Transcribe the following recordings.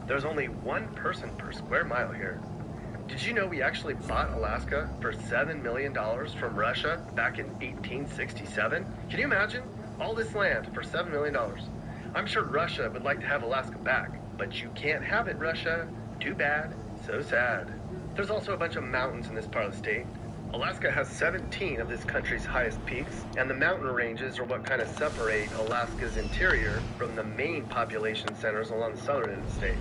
There's only one person per square mile here. Did you know we actually bought Alaska for $7 million from Russia back in 1867? Can you imagine? All this land for $7 million. I'm sure Russia would like to have Alaska back, but you can't have it, Russia. Too bad. So sad. There's also a bunch of mountains in this part of the state. Alaska has 17 of this country's highest peaks, and the mountain ranges are what kind of separate Alaska's interior from the main population centers along the southern end of the state.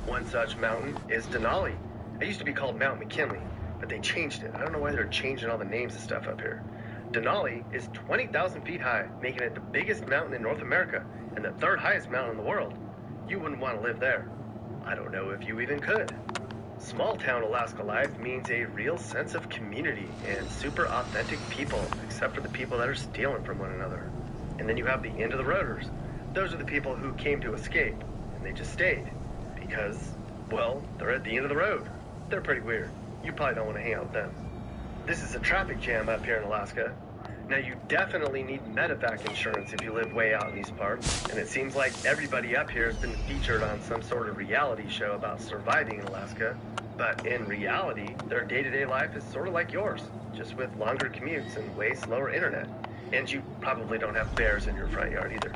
One such mountain is Denali. It used to be called Mount McKinley, but they changed it. I don't know why they're changing all the names of stuff up here. Denali is 20,000 feet high, making it the biggest mountain in North America and the third highest mountain in the world. You wouldn't want to live there. I don't know if you even could. Small town Alaska life means a real sense of community and super authentic people, except for the people that are stealing from one another. And then you have the end of the roaders. Those are the people who came to escape, and they just stayed because, well, they're at the end of the road. They're pretty weird. You probably don't want to hang out with them. This is a traffic jam up here in Alaska. Now, you definitely need medevac insurance if you live way out in these parts, and it seems like everybody up here has been featured on some sort of reality show about surviving in Alaska. But in reality, their day-to-day life is sort of like yours, just with longer commutes and way slower internet. And you probably don't have bears in your front yard either.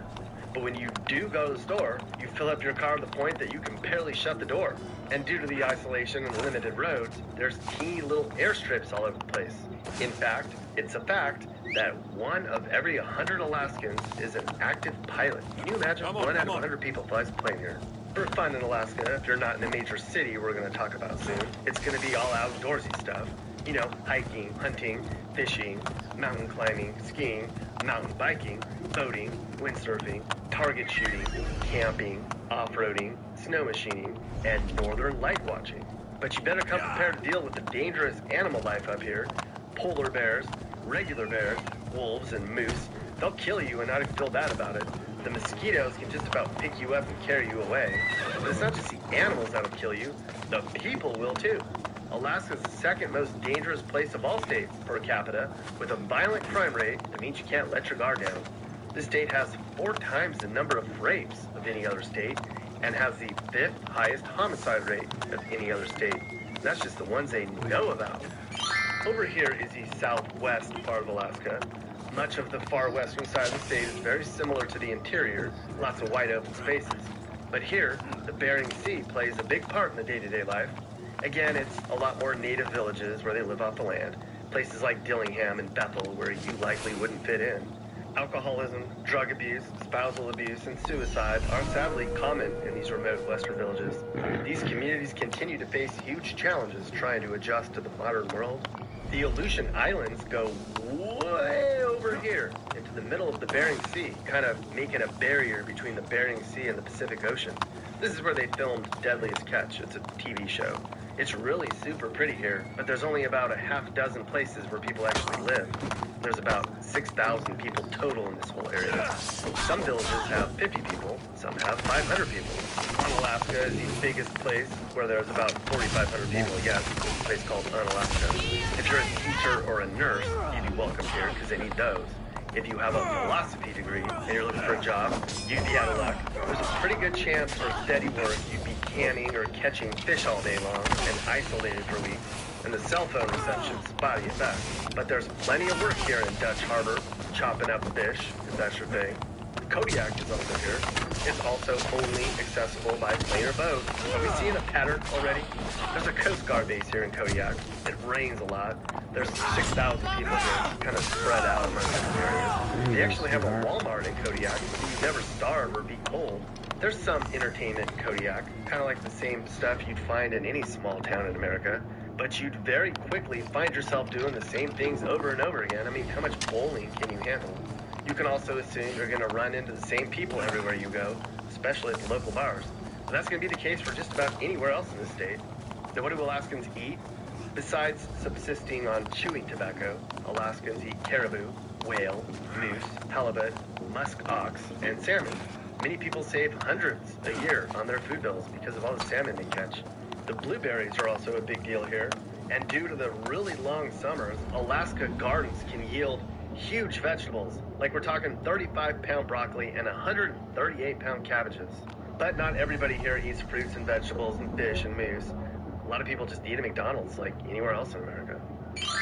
But when you do go to the store, you fill up your car to the point that you can barely shut the door. And due to the isolation and limited roads, there's teeny little airstrips all over the place. In fact, it's a fact that 1 of every 100 Alaskans is an active pilot. Can you imagine? 1 out of 100 people flies a plane here. For fun in Alaska, if you're not in a major city we're going to talk about soon, it's going to be all outdoorsy stuff. You know, hiking, hunting, fishing, mountain climbing, skiing, mountain biking, boating, windsurfing, target shooting, camping, off-roading, snow machining, and northern light watching. But you better come prepared to deal with the dangerous animal life up here. Polar bears, regular bears, wolves, and moose. They'll kill you and not even feel bad about it. The mosquitoes can just about pick you up and carry you away. But it's not just the animals that'll kill you, the people will too. Alaska's the second most dangerous place of all states per capita, with a violent crime rate that means you can't let your guard down. This state has 4 times the number of rapes of any other state and has the 5th highest homicide rate of any other state. That's just the ones they know about. Over here is the southwest part of Alaska. Much of the far western side of the state is very similar to the interior, lots of wide open spaces. But here, the Bering Sea plays a big part in the day-to-day life. Again, it's a lot more native villages where they live off the land. Places like Dillingham and Bethel where you likely wouldn't fit in. Alcoholism, drug abuse, spousal abuse, and suicide are sadly common in these remote western villages. These communities continue to face huge challenges trying to adjust to the modern world. The Aleutian Islands go way over here into the middle of the Bering Sea, kind of making a barrier between the Bering Sea and the Pacific Ocean. This is where they filmed Deadliest Catch. It's a TV show. It's really super pretty here, but there's only about a half dozen places where people actually live. There's about 6,000 people total in this whole area. Some villages have 50 people, some have 500 people. Unalaska is the biggest place where there's about 4,500 people. Yes, it's a place called Unalaska. If you're a teacher or a nurse, you'd be welcome here because they need those. If you have a philosophy degree and you're looking for a job, you'd be out of luck. There's a pretty good chance for steady work you'd be canning or catching fish all day long and isolated for weeks. And the cell phone reception's spotty at best. But there's plenty of work here in Dutch Harbor, chopping up fish, if that's your thing. Kodiak is also here. It's also only accessible by plane or boat. Are we seeing a pattern already? There's a Coast Guard base here in Kodiak. It rains a lot. There's 6,000 people here, kind of spread out among different areas. They actually have a Walmart in Kodiak, so you never starve or be cold. There's some entertainment in Kodiak, kind of like the same stuff you'd find in any small town in America. But you'd very quickly find yourself doing the same things over and over again. I mean, how much bowling can you handle? You can also assume you're going to run into the same people everywhere you go, especially at the local bars. But that's going to be the case for just about anywhere else in the state. Now, what do Alaskans eat? Besides subsisting on chewing tobacco, Alaskans eat caribou, whale, moose, halibut, musk ox, and salmon. Many people save hundreds a year on their food bills because of all the salmon they catch. The blueberries are also a big deal here, and due to the really long summers, Alaska gardens can yield huge vegetables, like we're talking 35-pound broccoli and 138-pound cabbages. But not everybody here eats fruits and vegetables and fish and moose. A lot of people just eat at McDonald's like anywhere else in America.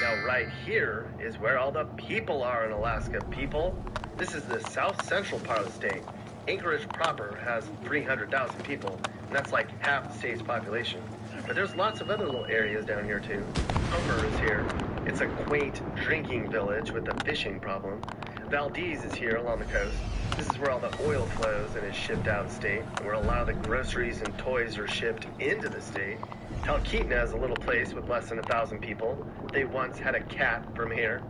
Now, right here is where all the people are in Alaska, people. This is the south central part of the state. Anchorage proper has 300,000 people, and that's like half the state's population. But there's lots of other little areas down here, too. Humber is here. It's a quaint drinking village with a fishing problem. Valdez is here along the coast. This is where all the oil flows and is shipped out of state, and where a lot of the groceries and toys are shipped into the state. Talkeetna is a little place with less than 1,000 people. They once had a cat from here.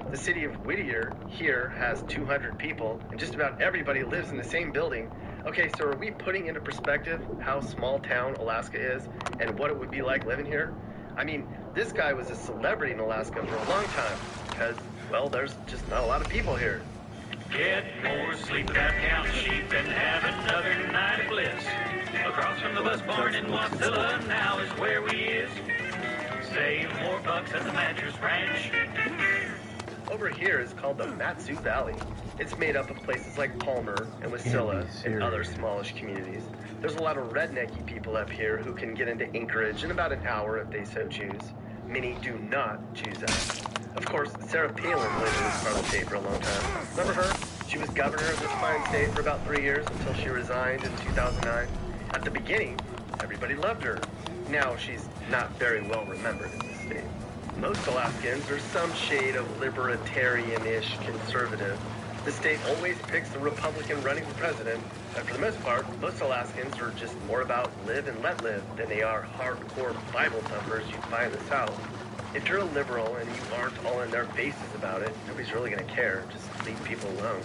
The city of Whittier here has 200 people, and just about everybody lives in the same building. Okay, so are we putting into perspective how small town Alaska is and what it would be like living here? I mean, this guy was a celebrity in Alaska for a long time because, well, there's just not a lot of people here. Get more sleep without counting sheep and have another night of bliss. Across from the bus barn in Wasilla now is where we is. Save more bucks at the Mattress Ranch. Over here is called the Mat-Su Valley. It's made up of places like Palmer and Wasilla and other smallish communities. There's a lot of rednecky people up here who can get into Anchorage in about an hour if they so choose. Many do not choose that. Of course, Sarah Palin lived in this part of the state for a long time. Remember her? She was governor of this fine state for about 3 years until she resigned in 2009. At the beginning, everybody loved her. Now she's not very well remembered in this state. Most Alaskans are some shade of libertarian-ish conservative. The state always picks the Republican running for president, and for the most part, most Alaskans are just more about live and let live than they are hardcore Bible thumpers you find in the South. If you're a liberal and you aren't all in their faces about it, nobody's really going to care. Just leave people alone.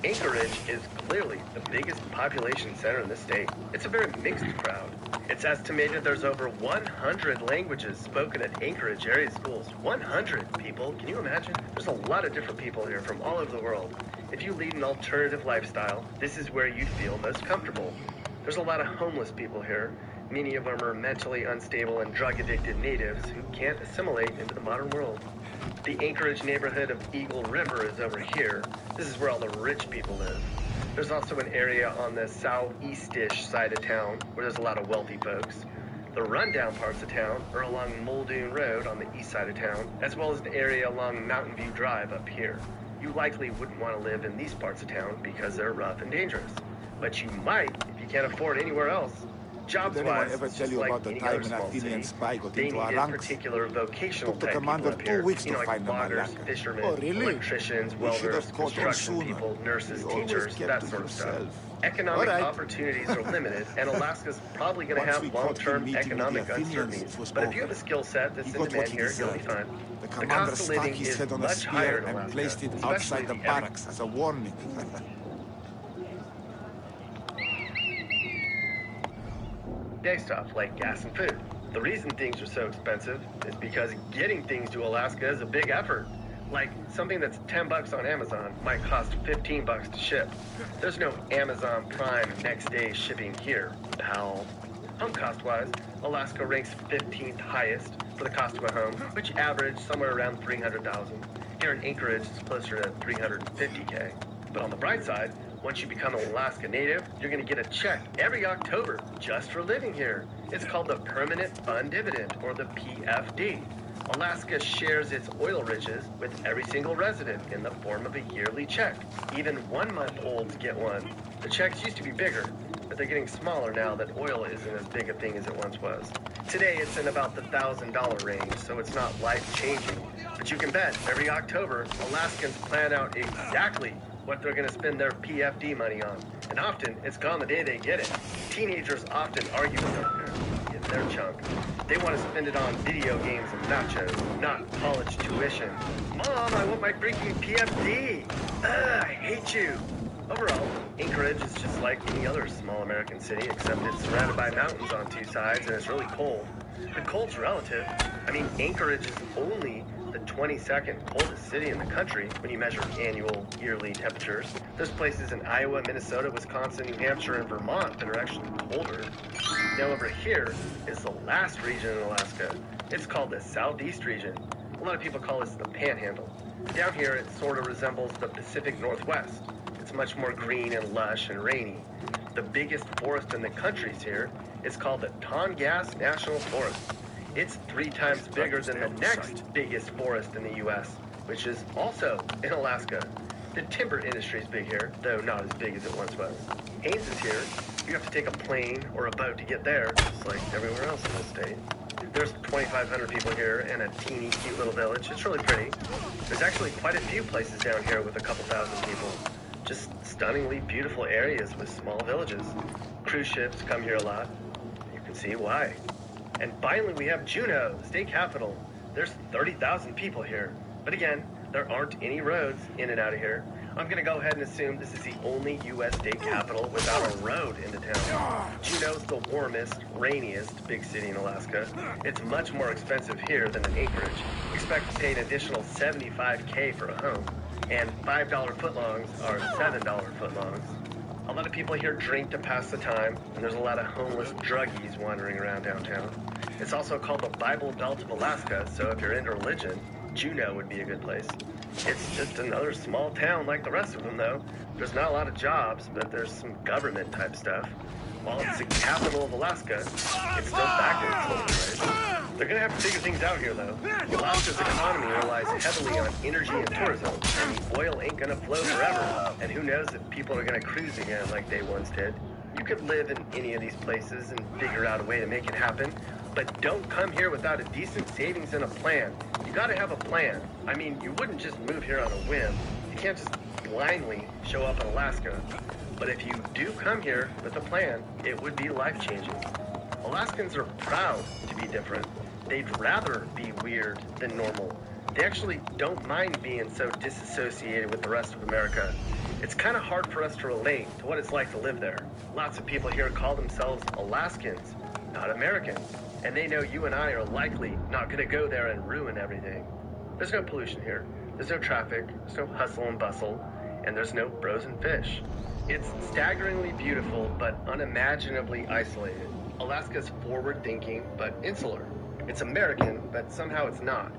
Anchorage is clearly the biggest population center in the state. It's a very mixed crowd. It's estimated there's over 100 languages spoken at Anchorage area schools. 100 people. Can you imagine? There's a lot of different people here from all over the world. If you lead an alternative lifestyle, this is where you'd feel most comfortable. There's a lot of homeless people here. Many of them are mentally unstable and drug-addicted natives who can't assimilate into the modern world. The Anchorage neighborhood of Eagle River is over here. This is where all the rich people live. There's also an area on the southeast-ish side of town where there's a lot of wealthy folks. The rundown parts of town are along Muldoon Road on the east side of town, as well as an area along Mountain View Drive up here. You likely wouldn't want to live in these parts of town because they're rough and dangerous. But you might if you can't afford anywhere else. Jobs-wise, ever tell you like about the any time other an small Athenian city, spy got they into our needed ranks? particular vocational Took the type commander people up 2 here. weeks You know, to like find them, my loggers, lad. fishermen, Oh, really? electricians, We should welders, have caught him construction sooner. people, nurses, He always teachers, kept that to sort of stuff. himself. Economic All right. opportunities are limited, and Alaska's probably going to Once we have caught him long-term meeting with the economic Athenians, uncertainties. it was But if you over. have a skill set that's He in got what demand he here, you'll be deserved. fine. The The commander cost of stuck living his is head on a much higher spear in and Alaska, placed it especially outside the the barracks as a warning. day stuff like gas and food. The reason things are so expensive is because getting things to Alaska is a big effort. Like something that's $10 on Amazon might cost $15 to ship. There's no Amazon Prime next day shipping here, pal. Home cost-wise, Alaska ranks 15th highest for the cost of a home, which averaged somewhere around $300,000. Here in Anchorage, it's closer to $350K. But on the bright side, once you become an Alaska native, you're going to get a check every October just for living here. It's called the Permanent Fund Dividend, or the PFD. Alaska shares its oil riches with every single resident in the form of a yearly check. Even 1-month-olds get one. The checks used to be bigger, but they're getting smaller now that oil isn't as big a thing as it once was. Today, it's in about the $1,000 range, so it's not life-changing. But you can bet every October, Alaskans plan out exactly what they're going to spend their PFD money on. And often, it's gone the day they get it. Teenagers often argue with their parents to get their chunk. They want to spend it on video games and nachos, not college tuition. Mom, I want my freaking PFD. Ugh, I hate you. Overall, Anchorage is just like any other small American city, except it's surrounded by mountains on 2 sides and it's really cold. The cold's relative. I mean, Anchorage is only the 22nd coldest city in the country when you measure annual, yearly temperatures. There's places in Iowa, Minnesota, Wisconsin, New Hampshire, and Vermont that are actually colder. Now over here is the last region in Alaska. It's called the Southeast region. A lot of people call this the Panhandle. Down here, it sort of resembles the Pacific Northwest. It's much more green and lush and rainy. The biggest forest in the country is here. It's called the Tongass National Forest. It's 3 times bigger than the next biggest forest in the U.S., which is also in Alaska. The timber industry is big here, though not as big as it once was. Haines is here. You have to take a plane or a boat to get there, just like everywhere else in the state. There's 2,500 people here and a teeny cute little village. It's really pretty. There's actually quite a few places down here with a couple thousand people. Just stunningly beautiful areas with small villages. Cruise ships come here a lot. You can see why. And finally, we have Juneau, the state capital. There's 30,000 people here. But again, there aren't any roads in and out of here. I'm going to go ahead and assume this is the only U.S. state capital without a road into town. Juneau's the warmest, rainiest big city in Alaska. It's much more expensive here than in Anchorage. Expect to pay an additional $75K for a home. And $5 footlongs are $7 footlongs. A lot of people here drink to pass the time, and there's a lot of homeless druggies wandering around downtown. It's also called the Bible Belt of Alaska, so if you're into religion, Juneau would be a good place. It's just another small town like the rest of them, though. There's not a lot of jobs, but there's some government-type stuff. While it's the capital of Alaska, it's still backwards a little bit. They're going to have to figure things out here, though. Alaska's economy relies heavily on energy and tourism, and the oil ain't going to flow forever. And who knows if people are going to cruise again like they once did. You could live in any of these places and figure out a way to make it happen, but don't come here without a decent savings and a plan. You got to have a plan. I mean, you wouldn't just move here on a whim. You can't just blindly show up in Alaska. But if you do come here with a plan, it would be life-changing. Alaskans are proud to be different. They'd rather be weird than normal. They actually don't mind being so disassociated with the rest of America. It's kind of hard for us to relate to what it's like to live there. Lots of people here call themselves Alaskans, not Americans. And they know you and I are likely not going to go there and ruin everything. There's no pollution here. There's no traffic. There's no hustle and bustle. And there's no frozen fish. It's staggeringly beautiful, but unimaginably isolated. Alaska's forward-thinking, but insular. It's American, but somehow it's not.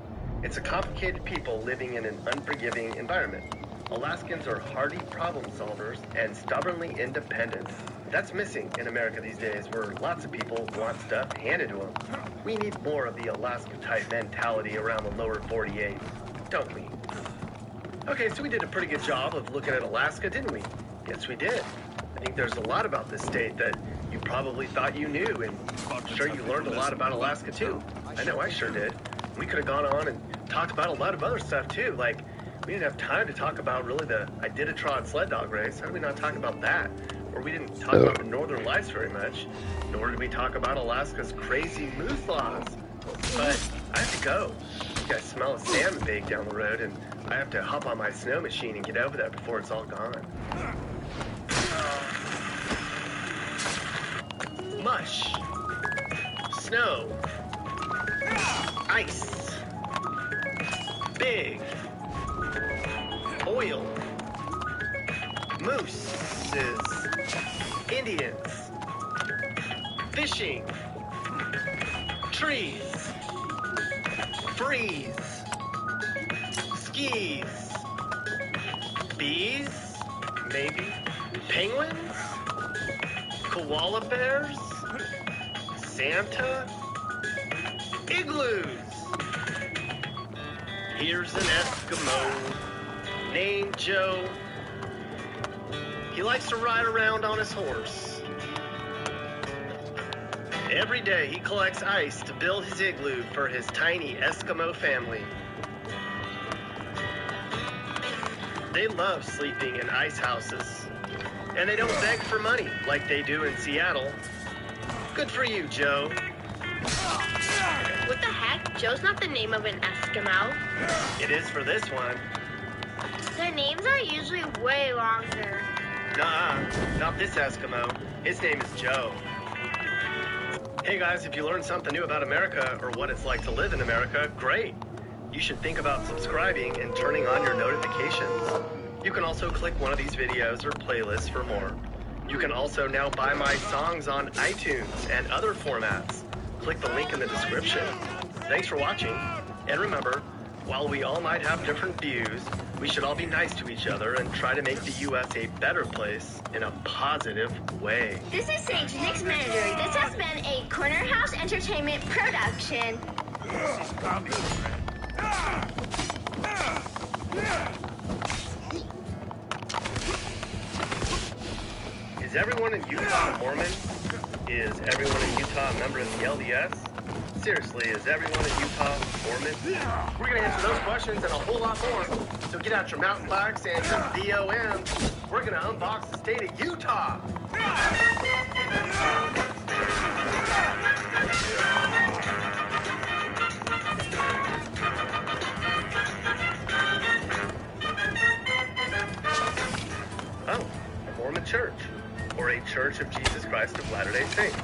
It's a complicated people living in an unforgiving environment. Alaskans are hardy problem solvers and stubbornly independent. That's missing in America these days, where lots of people want stuff handed to them. We need more of the Alaska-type mentality around the lower 48, don't we? Okay, so we did a pretty good job of looking at Alaska, didn't we? Yes, we did. I think there's a lot about this state that you probably thought you knew, and I'm sure you learned a lot about Alaska, too. I know I sure did. We could have gone on and talked about a lot of other stuff, too, like we didn't have time to talk about really the Iditarod sled dog race. How did we not talk about that? Or we didn't talk about the Northern Lights very much, nor did we talk about Alaska's crazy moose laws. But I have to go. I think I smell a salmon bake down the road, and I have to hop on my snow machine and get over there before it's all gone. Mush. Snow. Ice. Big. Oil. Mooses. Indians. Fishing. Trees. Freeze. Skis. Bees. Maybe. Penguins. Koala bears. Santa. Igloos. Here's an Eskimo named Joe. He likes to ride around on his horse. Every day he collects ice to build his igloo for his tiny Eskimo family. They love sleeping in ice houses, and they don't beg for money like they do in Seattle. Good for you, Joe. What the heck? Joe's not the name of an Eskimo. It is for this one. Their names are usually way longer. Nuh-uh, not this Eskimo. His name is Joe. Hey guys, if you learned something new about America or what it's like to live in America, great. You should think about subscribing and turning on your notifications. You can also click one of these videos or playlists for more. You can also now buy my songs on iTunes and other formats. Click the link in the description. Thanks for watching, and remember, While we all might have different views, we should all be nice to each other and try to make the U.S. a better place in a positive way. This is Sage, Nick's manager. This has been a Corner House Entertainment production. This is Bobby. Is everyone in Utah a Mormon? Is everyone in Utah a member of the LDS? Seriously, is everyone in Utah Mormon? We're going to answer those questions and a whole lot more. So get out your mountain bikes and your VOM. We're going to unbox the state of Utah. Oh, a Mormon church, or a Church of Jesus Christ of Latter-day Saints.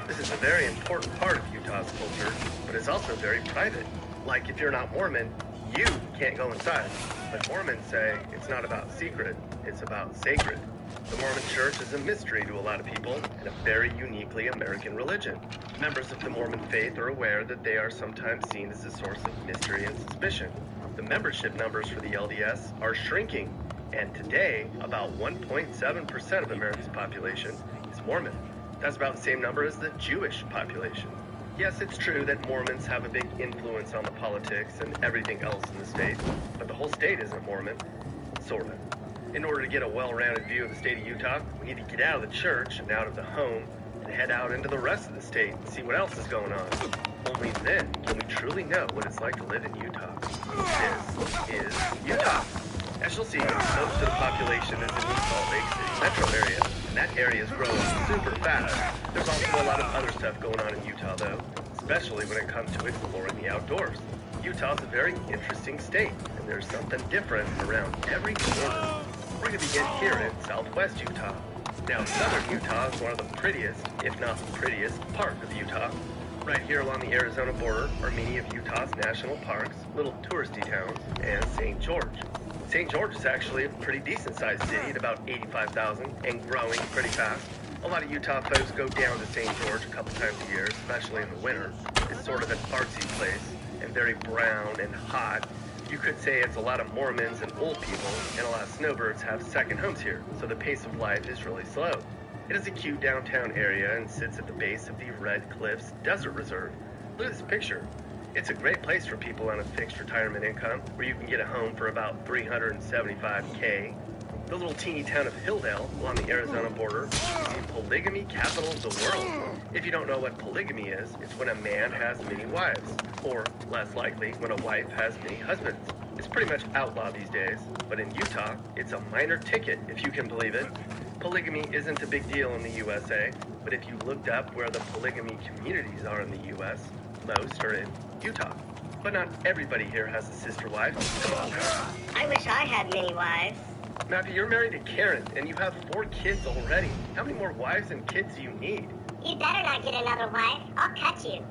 This is a very important part of Utah's culture, but it's also very private. Like if you're not Mormon, you can't go inside. But Mormons say it's not about secret, it's about sacred. The Mormon church is a mystery to a lot of people and a very uniquely American religion. Members of the Mormon faith are aware that they are sometimes seen as a source of mystery and suspicion. The membership numbers for the LDS are shrinking, and today, about 1.7% of America's population is Mormon. That's about the same number as the Jewish population. Yes, it's true that Mormons have a big influence on the politics and everything else in the state, but the whole state isn't Mormon, sort of. In order to get a well-rounded view of the state of Utah, we need to get out of the church and out of the home and head out into the rest of the state and see what else is going on. Only then can we truly know what it's like to live in Utah. This is Utah. As you'll see, most of the population is in the Salt Lake City metro area, and that area is growing super fast. There's also a lot of other stuff going on in Utah, though, especially when it comes to exploring the outdoors. Utah's a very interesting state, and there's something different around every corner. We're going to begin here in southwest Utah. Now, southern Utah is one of the prettiest, if not the prettiest, part of Utah. Right here along the Arizona border are many of Utah's national parks, little touristy towns, and St. George. St. George is actually a pretty decent-sized city at about 85,000 and growing pretty fast. A lot of Utah folks go down to St. George a couple times a year, especially in the winter. It's sort of an artsy place and very brown and hot. You could say it's a lot of Mormons and old people, and a lot of snowbirds have second homes here, so the pace of life is really slow. It is a cute downtown area and sits at the base of the Red Cliffs Desert Reserve. Look at this picture. It's a great place for people on a fixed retirement income, where you can get a home for about $375K. The little teeny town of Hilldale, along the Arizona border, is the polygamy capital of the world. If you don't know what polygamy is, it's when a man has many wives, or, less likely, when a wife has many husbands. It's pretty much outlawed these days, but in Utah, it's a minor ticket, if you can believe it. Polygamy isn't a big deal in the USA, but if you looked up where the polygamy communities are in the US, most are in Utah. But not everybody here has a sister wife. I wish I had many wives. Matthew, you're married to Karen, and you have 4 kids already. How many more wives and kids do you need? You better not get another wife. I'll cut you.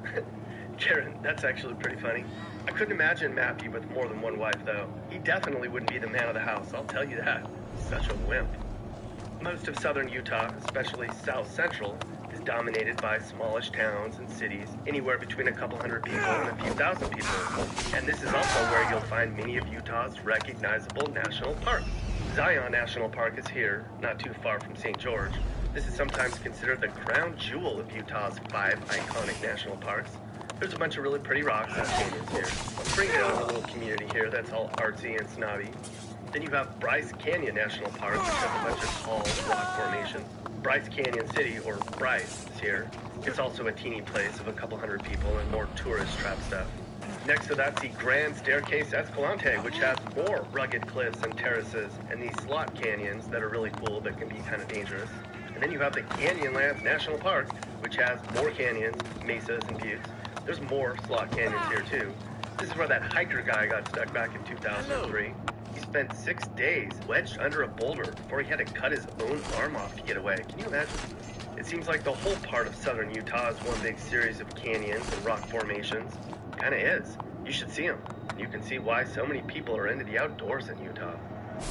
Karen, that's actually pretty funny. I couldn't imagine Matthew with more than one wife, though. He definitely wouldn't be the man of the house, I'll tell you that. Such a wimp. Most of southern Utah, especially south central, is dominated by smallish towns and cities, anywhere between a couple hundred people and a few thousand people. And this is also where you'll find many of Utah's recognizable national parks. Zion National Park is here, not too far from St. George. This is sometimes considered the crown jewel of Utah's 5 iconic national parks. There's a bunch of really pretty rocks and canyons here. Springdale is a little community here that's all artsy and snobby. Then you have Bryce Canyon National Park, which has a bunch of tall rock formations. Bryce Canyon City, or Bryce, is here. It's also a teeny place of a couple hundred people and more tourist trap stuff. Next to that's the Grand Staircase Escalante, which has more rugged cliffs and terraces, and these slot canyons that are really cool but can be kind of dangerous. And then you have the Canyonlands National Park, which has more canyons, mesas, and buttes. There's more slot canyons here too. This is where that hiker guy got stuck back in 2003. He spent 6 days wedged under a boulder before he had to cut his own arm off to get away. Can you imagine? It seems like the whole part of southern Utah is one big series of canyons and rock formations. Kinda is. You should see them. You can see why so many people are into the outdoors in Utah.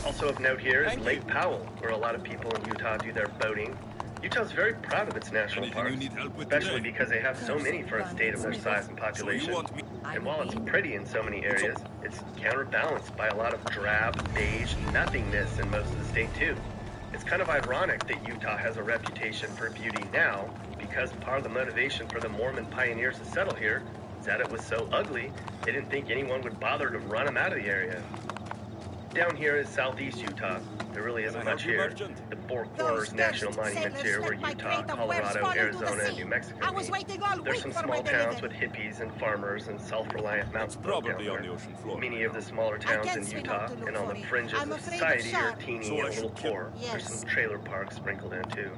Also of note here is Lake Powell, where a lot of people in Utah do their boating. Utah's very proud of its national parks, especially because they have so many for a state of their size and population. And while it's pretty in so many areas, it's counterbalanced by a lot of drab, beige nothingness in most of the state too. It's kind of ironic that Utah has a reputation for beauty now, because part of the motivation for the Mormon pioneers to settle here is that it was so ugly, they didn't think anyone would bother to run them out of the area. Down here is southeast Utah. There really isn't much here. The Four Corners National Monument's here, where Utah, Colorado, Arizona, and New Mexico meet. There's some small towns with hippies and farmers and self-reliant mountain folk down there. Many of the smaller towns in Utah and on the fringes of society are teeny and a little poor. There's some trailer parks sprinkled in too.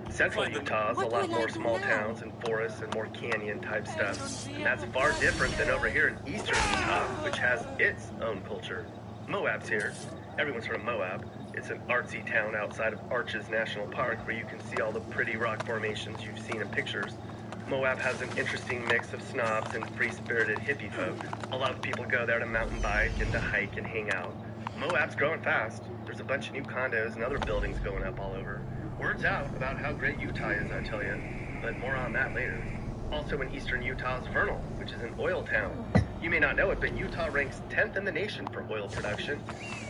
Central Utah is a lot more small towns and forests and more canyon-type stuff. And that's far different than over here in eastern Utah, which has its own culture. Moab's here. Everyone's heard of Moab. It's an artsy town outside of Arches National Park where you can see all the pretty rock formations you've seen in pictures. Moab has an interesting mix of snobs and free-spirited hippie folk. A lot of people go there to mountain bike and to hike and hang out. Moab's growing fast. There's a bunch of new condos and other buildings going up all over. Word's out about how great Utah is, I tell you, but more on that later. Also in eastern Utah is Vernal, which is an oil town. You may not know it, but Utah ranks 10th in the nation for oil production.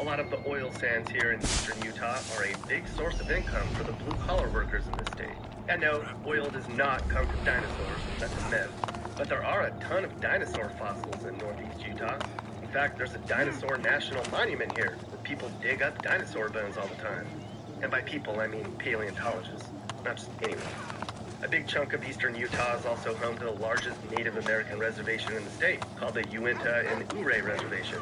A lot of the oil sands here in eastern Utah are a big source of income for the blue-collar workers in the state. And no, oil does not come from dinosaurs, that's a myth. But there are a ton of dinosaur fossils in northeast Utah. In fact, there's a dinosaur national monument here where people dig up dinosaur bones all the time. And by people, I mean paleontologists, not just anyone. A big chunk of eastern Utah is also home to the largest Native American reservation in the state, called the Uinta and Ouray Reservation.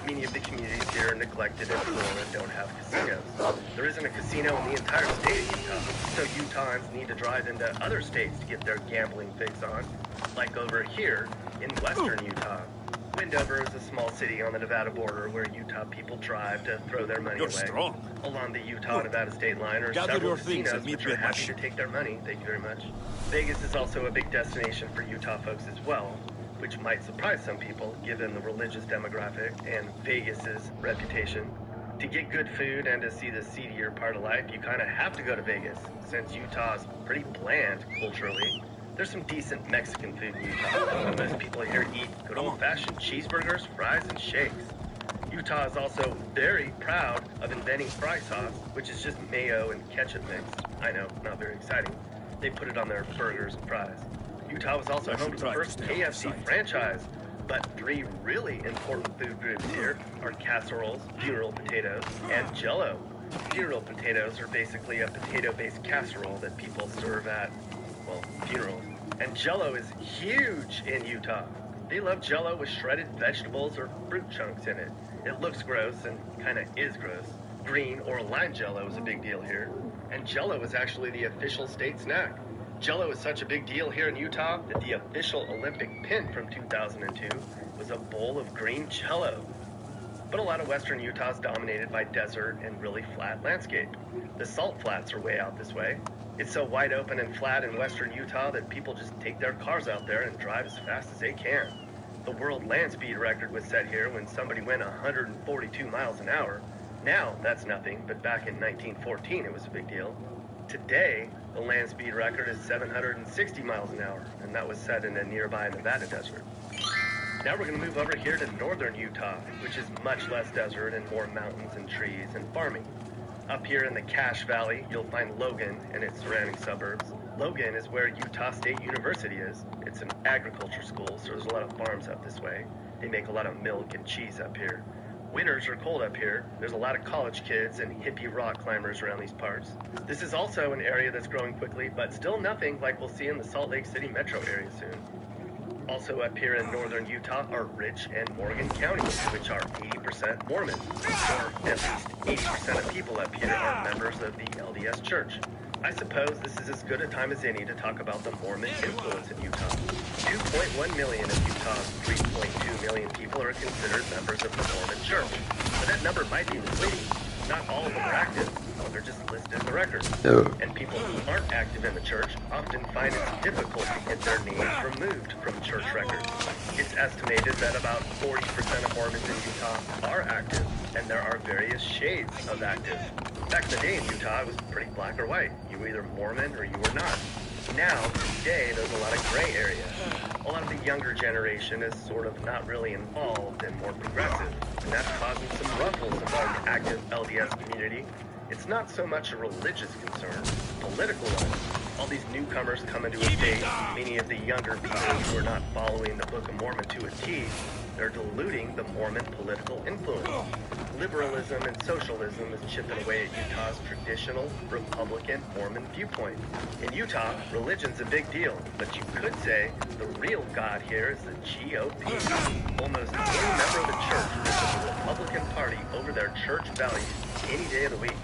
Many of the communities here are neglected and poor and don't have casinos. There isn't a casino in the entire state of Utah, so Utahns need to drive into other states to get their gambling fix on, like over here in western Utah. Wendover is a small city on the Nevada border where Utah people drive to throw their money away. Strong. Along the Utah-Nevada state line are Gather several your things casinos and meet which me are at my happy to ship. take their money. Thank you very much. Vegas is also a big destination for Utah folks as well, which might surprise some people given the religious demographic and Vegas's reputation. To get good food and to see the seedier part of life, you kind of have to go to Vegas, since Utah's pretty bland culturally. There's some decent Mexican food in Utah. Most people here eat good old-fashioned cheeseburgers, fries, and shakes. Utah is also very proud of inventing fry sauce, which is just mayo and ketchup mixed. I know, not very exciting. They put it on their burgers and fries. Utah was also home to the first KFC franchise, but three really important food groups here are casseroles, funeral potatoes, and Jell-O. Funeral potatoes are basically a potato-based casserole that people serve at, well, funerals. And Jell-O is huge in Utah. They love Jell-O with shredded vegetables or fruit chunks in it. It looks gross and kind of is gross. Green or lime Jell-O is a big deal here. And Jell-O is actually the official state snack. Jell-O is such a big deal here in Utah that the official Olympic pin from 2002 was a bowl of green Jell-O. But a lot of western Utah is dominated by desert and really flat landscape. The Salt Flats are way out this way. It's so wide open and flat in western Utah that people just take their cars out there and drive as fast as they can. The world land speed record was set here when somebody went 142 miles an hour. Now, that's nothing, but back in 1914 it was a big deal. Today, the land speed record is 760 miles an hour, and that was set in a nearby Nevada desert. Now we're going to move over here to northern Utah, which is much less desert and more mountains and trees and farming. Up here in the Cache Valley, you'll find Logan and its surrounding suburbs. Logan is where Utah State University is. It's an agriculture school, so there's a lot of farms up this way. They make a lot of milk and cheese up here. Winters are cold up here. There's a lot of college kids and hippie rock climbers around these parts. This is also an area that's growing quickly, but still nothing like we'll see in the Salt Lake City metro area soon. Also up here in northern Utah are Rich and Morgan counties, which are 80% Mormon, or at least 80% of people up here are members of the LDS Church. I suppose this is as good a time as any to talk about the Mormon influence in Utah. 2.1 million of Utah's 3.2 million people are considered members of the Mormon Church. But that number might be misleading. Not all of them are active. They're just listed in the record. And people who aren't active in the church often find it difficult to get their names removed from church records. It's estimated that about 40% of Mormons in Utah are active, and there are various shades of active. Back in the day in Utah, it was pretty black or white. You were either Mormon or you were not. Now, today, there's a lot of gray area. A lot of the younger generation is sort of not really involved and more progressive, and that's causing some ruffles among the active LDS community. It's not so much a religious concern, political one. All these newcomers come into a state, many of the younger people who are not following the Book of Mormon to a T, they're diluting the Mormon political influence. Liberalism and socialism is chipping away at Utah's traditional Republican Mormon viewpoint. In Utah, religion's a big deal, but you could say the real God here is the GOP. Almost any member of the church puts the Republican Party over their church values any day of the week,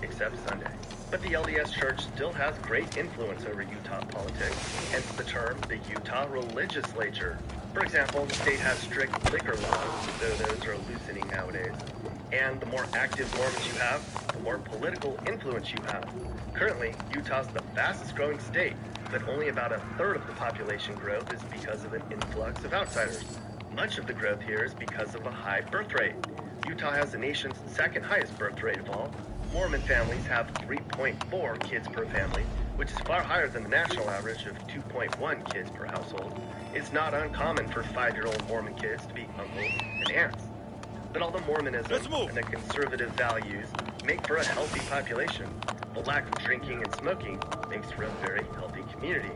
except Sunday. But the LDS Church still has great influence over Utah politics, hence the term the Utah Legislature. For example, the state has strict liquor laws, though those are loosening nowadays. And the more active Mormons you have, the more political influence you have. Currently, Utah's the fastest growing state, but only about a third of the population growth is because of an influx of outsiders. Much of the growth here is because of a high birth rate. Utah has the nation's second highest birth rate of all. Mormon families have 3.4 kids per family, which is far higher than the national average of 2.1 kids per household. It's not uncommon for 5-year-old Mormon kids to be uncles and aunts. But all the Mormonism and the conservative values make for a healthy population. The lack of drinking and smoking makes for a very healthy community.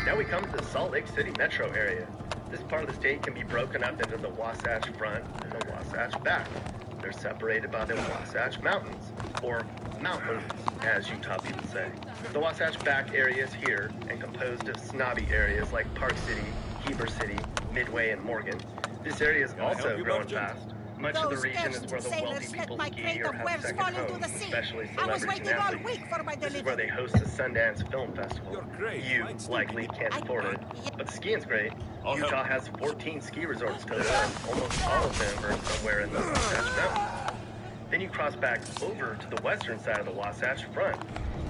Now we come to the Salt Lake City metro area. This part of the state can be broken up into the Wasatch Front and the Wasatch Back. They're separated by the Wasatch Mountains, or mountains, as Utah people say. The Wasatch Back area is here and composed of snobby areas like Park City, Heber City, Midway, and Morgan. This area is also growing fast. Much of the region is where the wealthy people ski or have second homes, especially celebrities and athletes. This is where they host the Sundance Film Festival. You likely can't afford it, but the skiing's great. Utah has 14 ski resorts to live. Almost all of them are somewhere in the Wasatch Mountains. Then you cross back over to the western side of the Wasatch Front.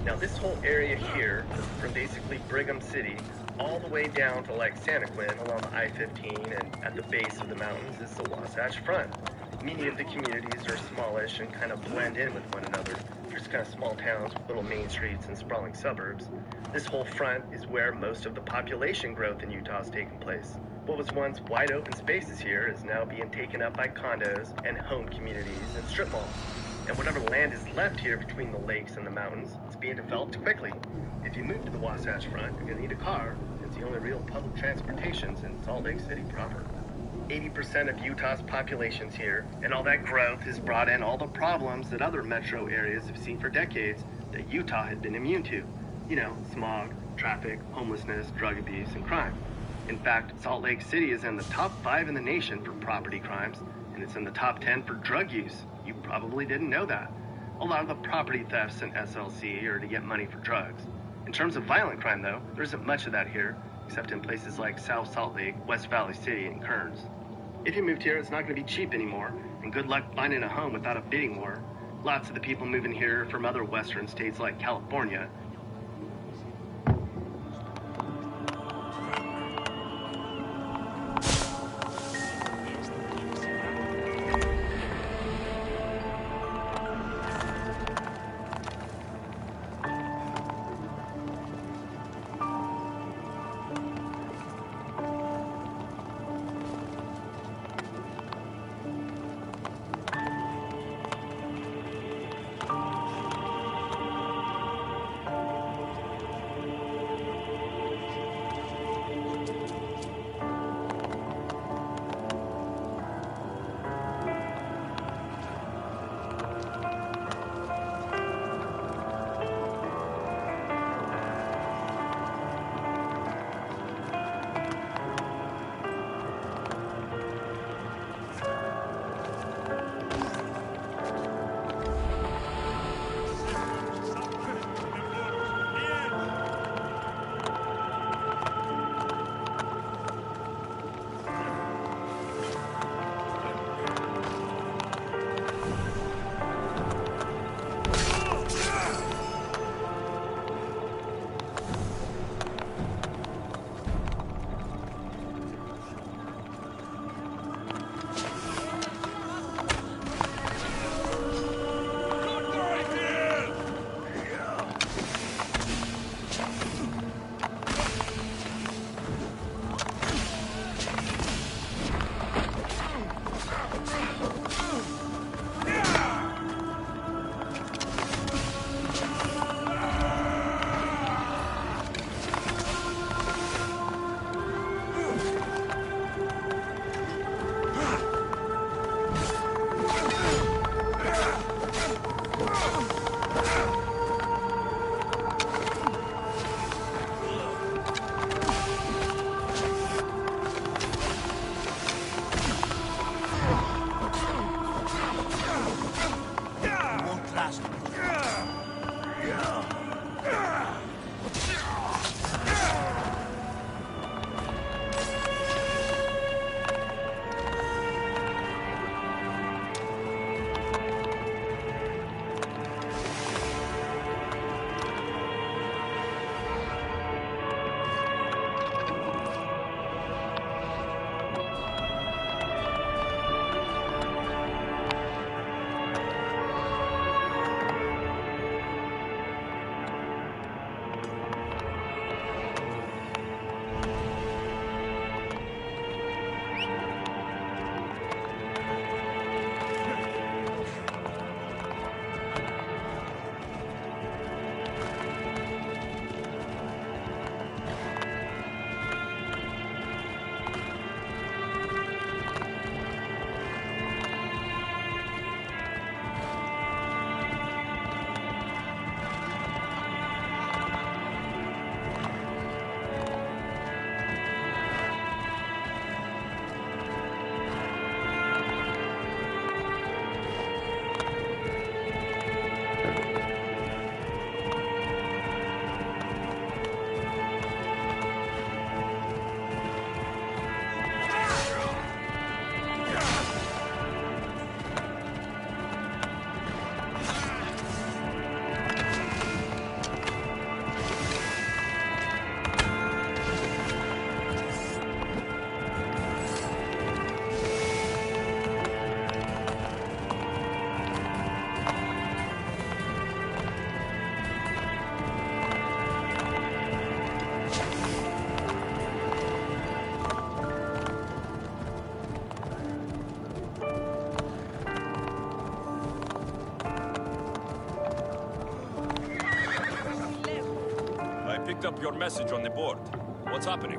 Now this whole area here, from basically Brigham City all the way down to like Santaquin along the I-15 and at the base of the mountains is the Wasatch Front. Many of the communities are smallish and kind of blend in with one another. There's kind of small towns with little main streets and sprawling suburbs. This whole front is where most of the population growth in Utah is taking place. What was once wide open spaces here is now being taken up by condos and home communities and strip malls. And whatever land is left here between the lakes and the mountains, it's being developed quickly. If you move to the Wasatch Front, you're going to need a car. It's the only real public transportation's in Salt Lake City proper. 80% of Utah's population's here, and all that growth has brought in all the problems that other metro areas have seen for decades that Utah had been immune to. You know, smog, traffic, homelessness, drug abuse, and crime. In fact, Salt Lake City is in the top 5 in the nation for property crimes, and it's in the top 10 for drug use. You probably didn't know that. A lot of the property thefts in SLC are to get money for drugs. In terms of violent crime, though, there isn't much of that here, except in places like South Salt Lake, West Valley City, and Kearns. If you moved here, it's not going to be cheap anymore, and good luck finding a home without a bidding war. Lots of the people moving here from other western states like California. picked up your message on the board. What's happening?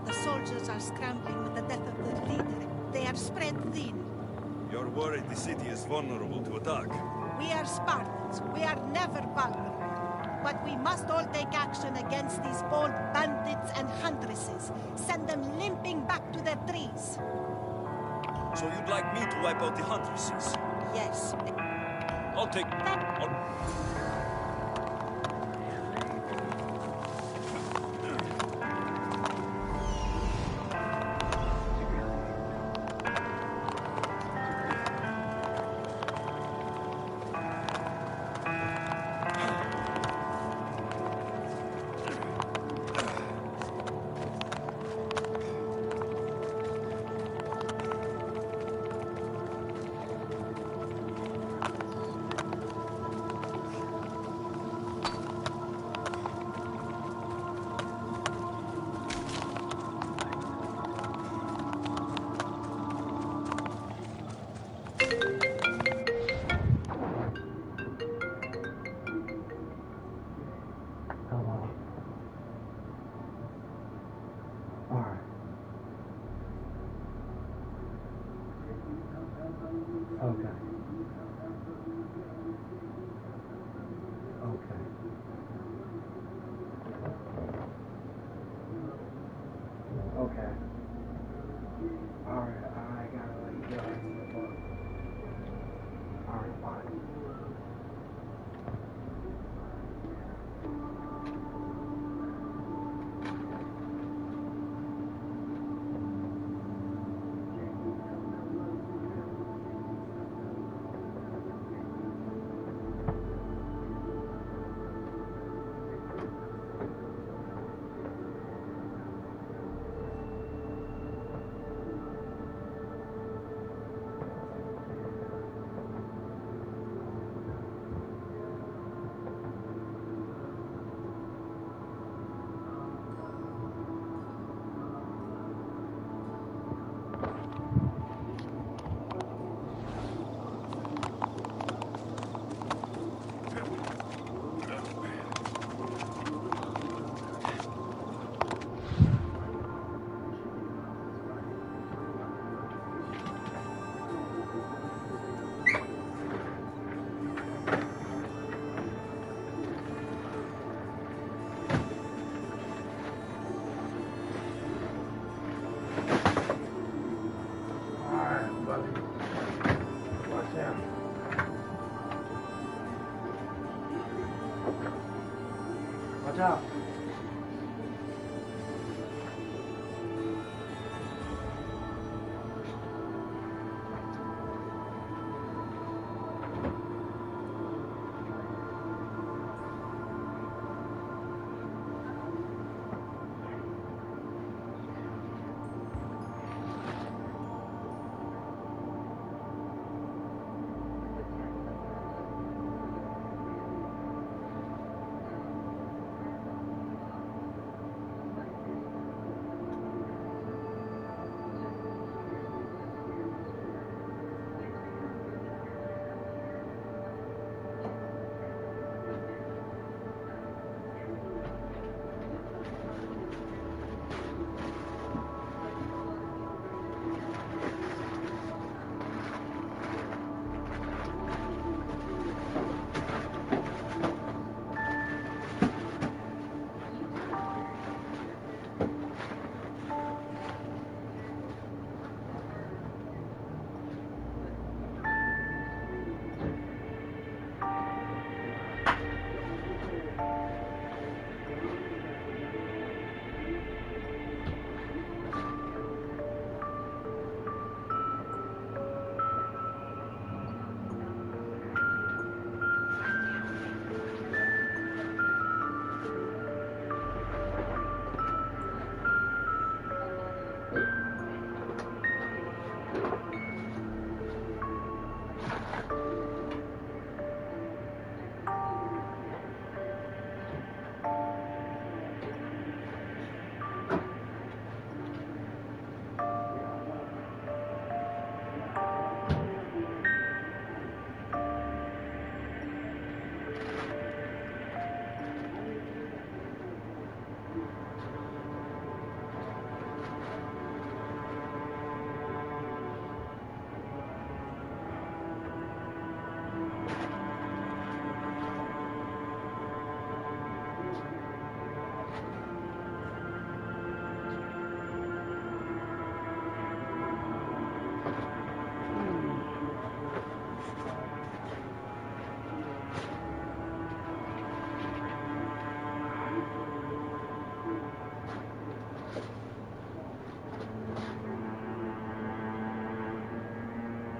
The soldiers are scrambling with the death of their leader. They are spread thin. You're worried the city is vulnerable to attack. We are Spartans. We are never vulnerable. But we must all take action against these bold bandits and huntresses. Send them limping back to their trees. So you'd like me to wipe out the huntresses? Yes. I'll take... Okay. Alright, I gotta let you go. Alright, fine. Watch out.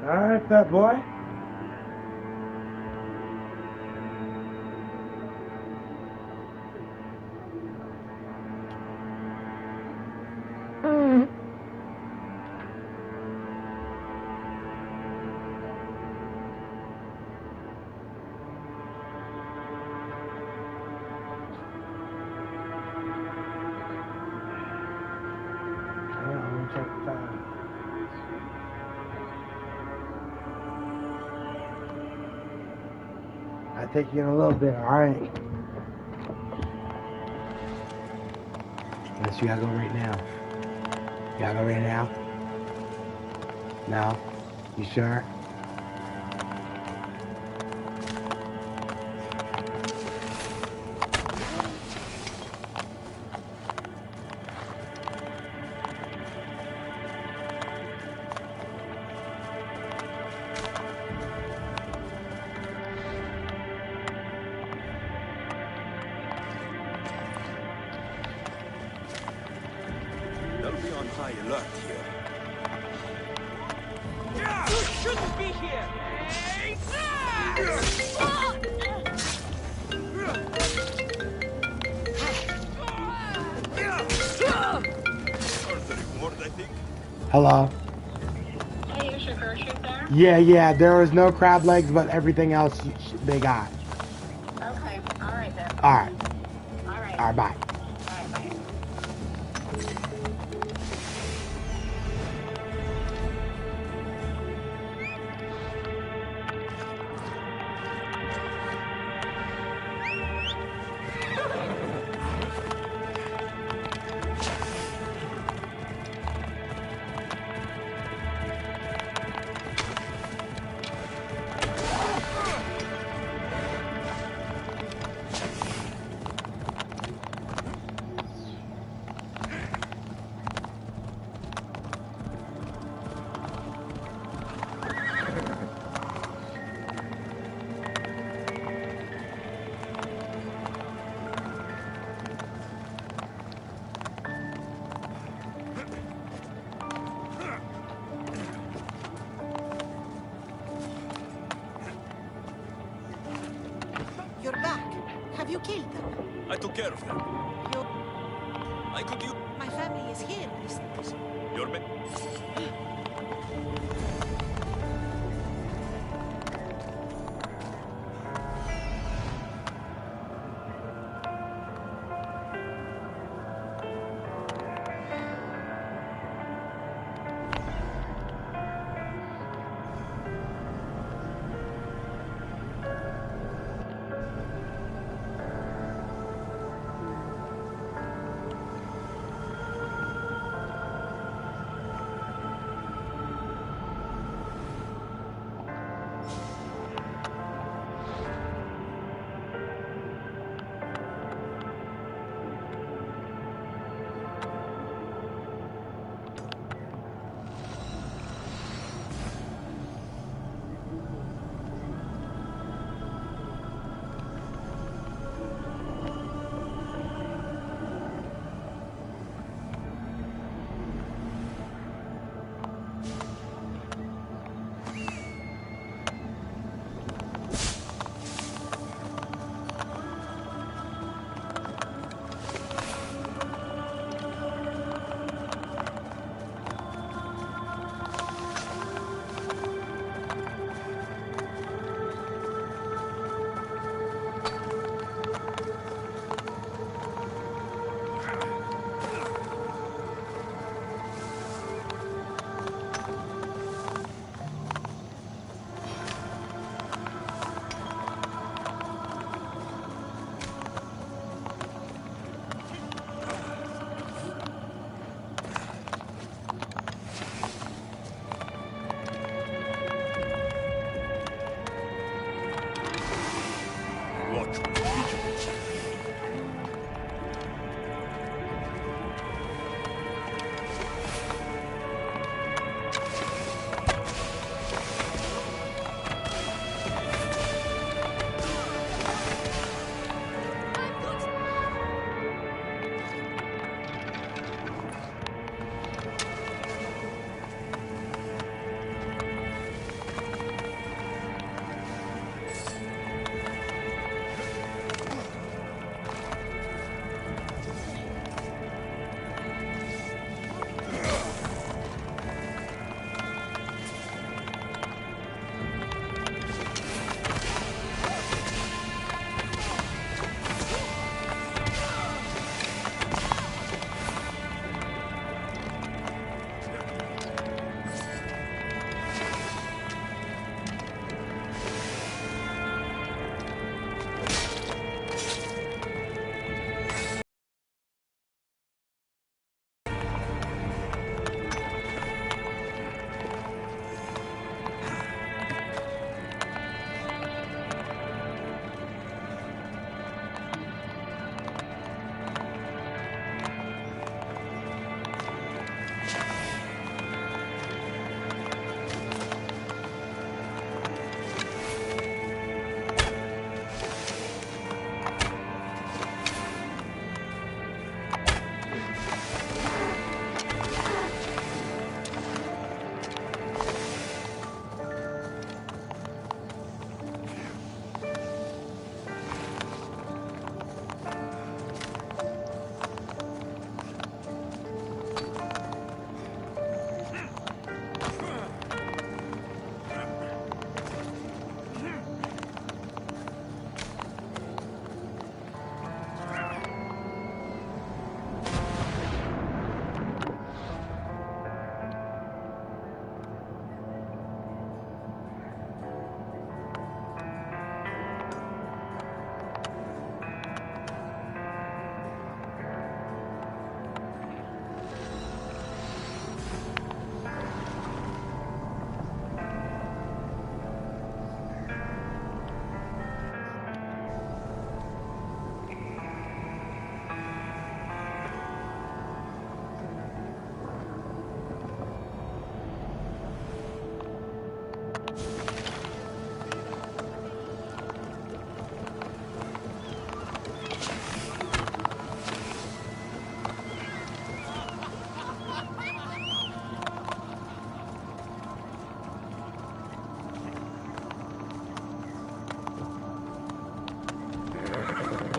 Alright, fat boy. Check the time. I'll take you in a little bit, alright? Yes, you gotta go right now. You gotta go right now? No? You sure? They'll be on high alert here. You shouldn't be here! Earn the reward, I think. Hello? Hey, is your grocery there? Yeah, there was no crab legs, but everything else they got. Okay, alright then. Alright, Alright. alright, bye. Alright, bye. You're back. Have you killed them? I took care of them. You... I could use My family is here, listeners. your men.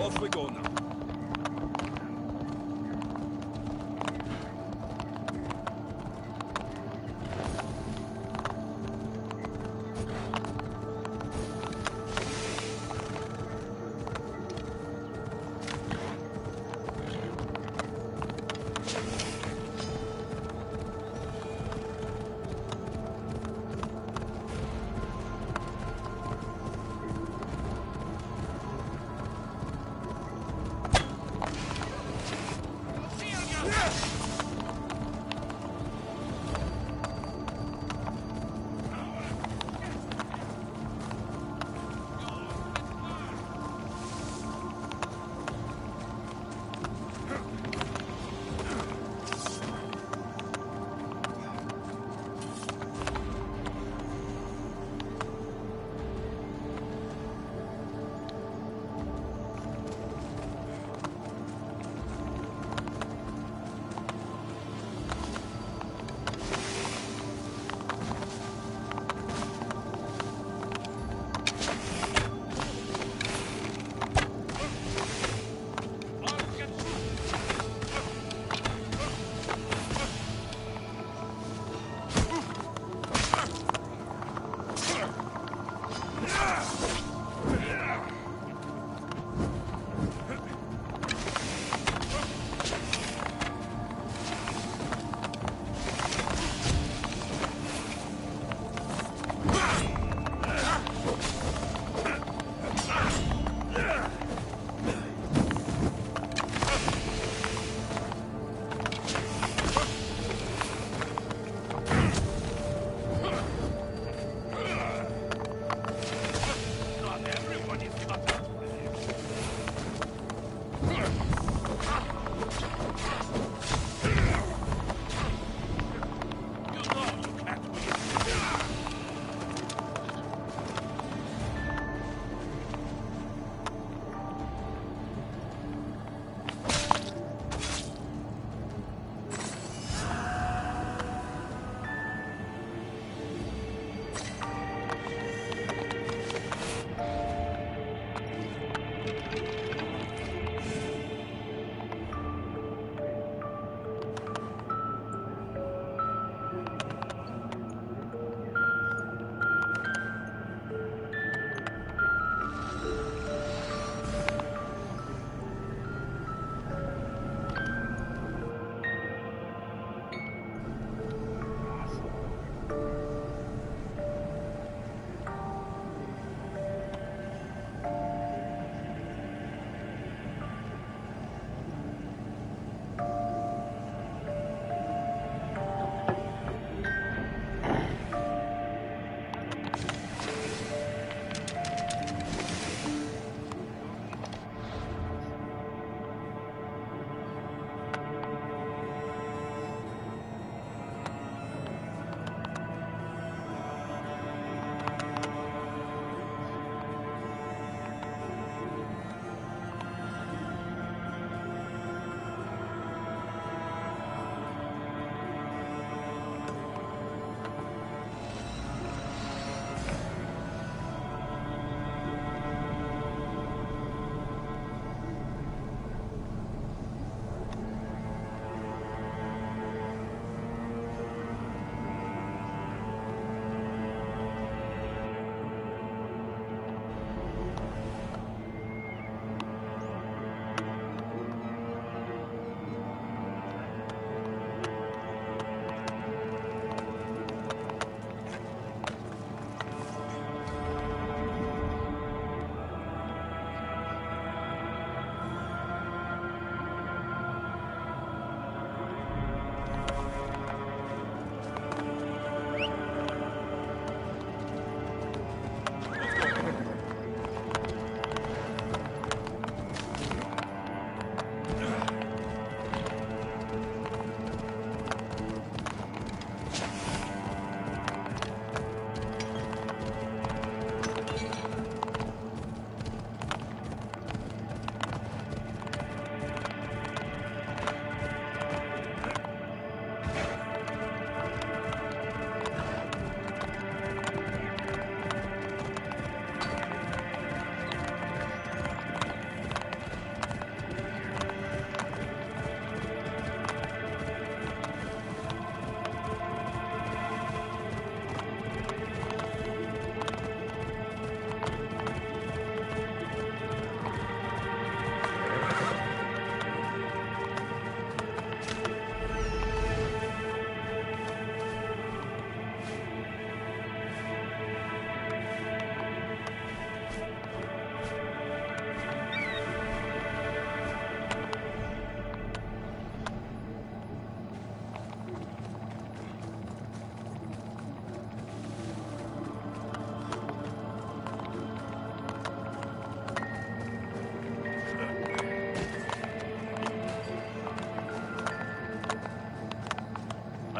Off we go now.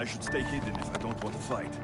I should stay hidden if I don't want to fight.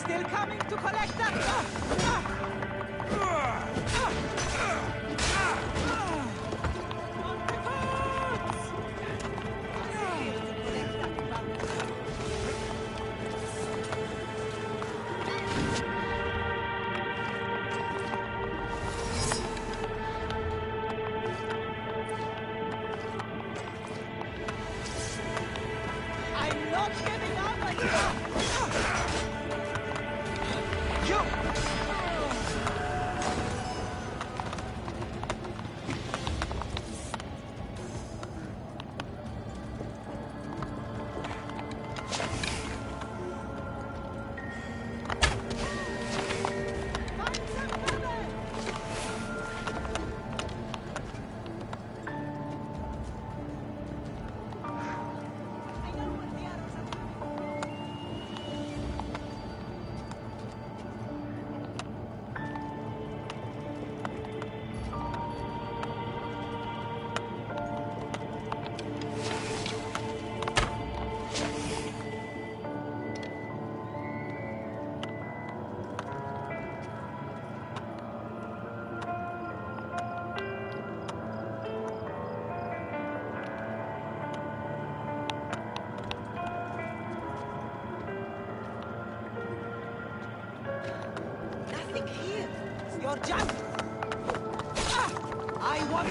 Still coming to collect them! I'm not giving up on you! You! Nothing here. You're just... I want...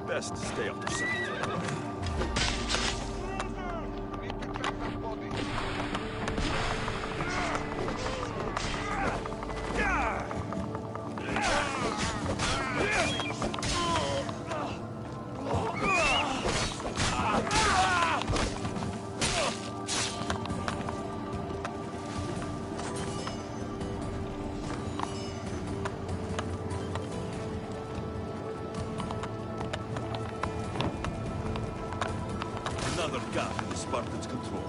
Best to stay off the side. Another gap in the Spartans' control.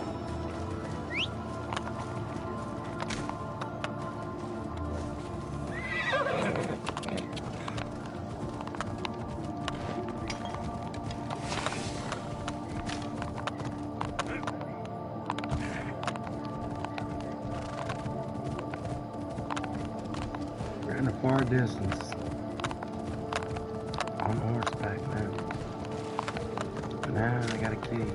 We're in a far distance. On horseback now. Now I got a key.